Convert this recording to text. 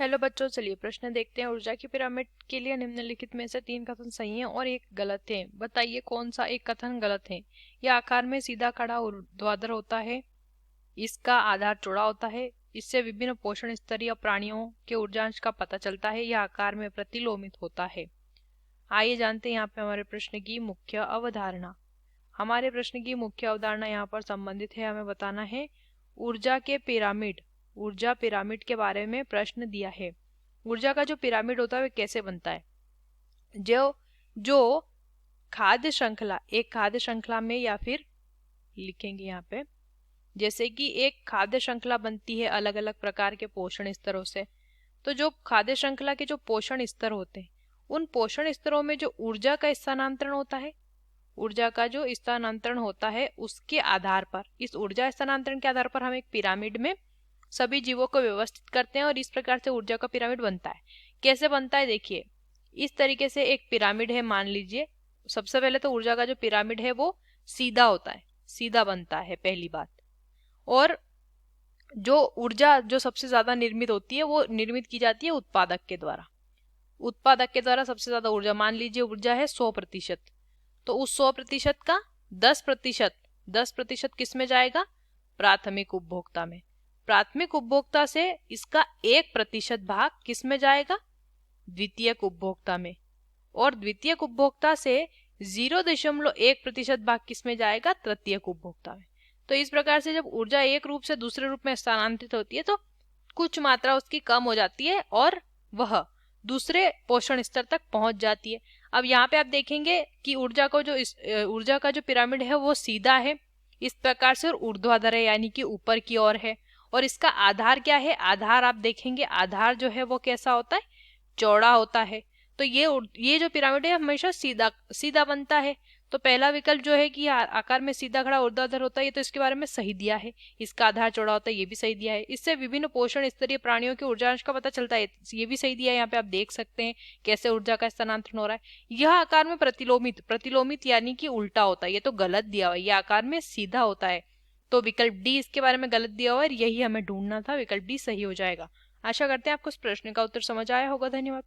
Hello बच्चों, चलिए प्रश्न देखते हैं। ऊर्जा की पिरामिड के लिए निम्नलिखित में से 3 कथन सही हैं और एक गलत है। बताइए कौन सा एक कथन गलत है। यह आकार में सीधा खड़ा ऊर्ध्वाधर होता है, इसका आधार चौड़ा होता है, इससे विभिन्न पोषण स्तरीय प्राणियों के ऊर्जांश का पता चलता है, यह आकार में प्रतिलोमित होता है। आइए जानते हैं यहाँ पे हमारे प्रश्न की मुख्य अवधारणा। हमारे प्रश्न की मुख्य अवधारणा यहाँ पर संबंधित है, हमें बताना है ऊर्जा पिरामिड के बारे में प्रश्न दिया है। ऊर्जा का जो पिरामिड होता है वह कैसे बनता है। जो खाद्य श्रृंखला, एक खाद्य श्रृंखला में, या फिर लिखेंगे यहाँ पे, जैसे कि एक खाद्य श्रृंखला बनती है अलग अलग प्रकार के पोषण स्तरों से। तो जो खाद्य श्रृंखला के जो पोषण स्तर होते हैं, उन पोषण स्तरों में जो ऊर्जा का स्थानांतरण होता है, उसके आधार पर, इस ऊर्जा स्थानांतरण के आधार पर हम एक पिरामिड में सभी जीवों को व्यवस्थित करते हैं और इस प्रकार से ऊर्जा का पिरामिड बनता है। कैसे बनता है देखिए, इस तरीके से एक पिरामिड है, मान लीजिए। सबसे पहले तो ऊर्जा का जो पिरामिड है वो सीधा होता है, सीधा बनता है, पहली बात। और जो ऊर्जा जो सबसे ज्यादा निर्मित होती है वो निर्मित की जाती है उत्पादक के द्वारा सबसे ज्यादा ऊर्जा, मान लीजिए ऊर्जा है 100%, तो उस 100% का 10% किस में जाएगा, प्राथमिक उपभोक्ता में। प्राथमिक उपभोक्ता से इसका 1% भाग किस में जाएगा, द्वितीयक उपभोक्ता में। और द्वितीयक उपभोक्ता से 0.1% भाग किस में जाएगा, तृतीयक उपभोक्ता में। तो इस प्रकार से जब ऊर्जा एक रूप से दूसरे रूप में स्थानांतरित होती है तो कुछ मात्रा उसकी कम हो जाती है और वह दूसरे पोषण स्तर तक पहुंच जाती है। अब यहाँ पे आप देखेंगे कि ऊर्जा का जो पिरामिड है वो सीधा है इस प्रकार से, और ऊर्ध्वाधर है यानी कि ऊपर की ओर है। और इसका आधार क्या है, आधार आप देखेंगे, आधार जो है वो कैसा होता है, चौड़ा होता है। तो ये जो पिरामिड है हमेशा सीधा बनता है। तो पहला विकल्प जो है कि आकार में सीधा खड़ा ऊर्ध्वाधर होता है, ये तो इसके बारे में सही दिया है। इसका आधार चौड़ा होता है, ये भी सही दिया है। इससे विभिन्न पोषण स्तरीय प्राणियों के ऊर्जांश का पता चलता है, ये भी सही दिया है। यहाँ पे आप देख सकते हैं कैसे ऊर्जा का स्थानांतरण हो रहा है। यह आकार में प्रतिलोमित यानी कि उल्टा होता है, ये तो गलत दिया हुआ है। यह आकार में सीधा होता है, तो विकल्प डी इसके बारे में गलत दिया हुआ है, यही हमें ढूंढना था। विकल्प डी सही हो जाएगा। आशा करते हैं आपको इस प्रश्न का उत्तर समझ आया होगा। धन्यवाद।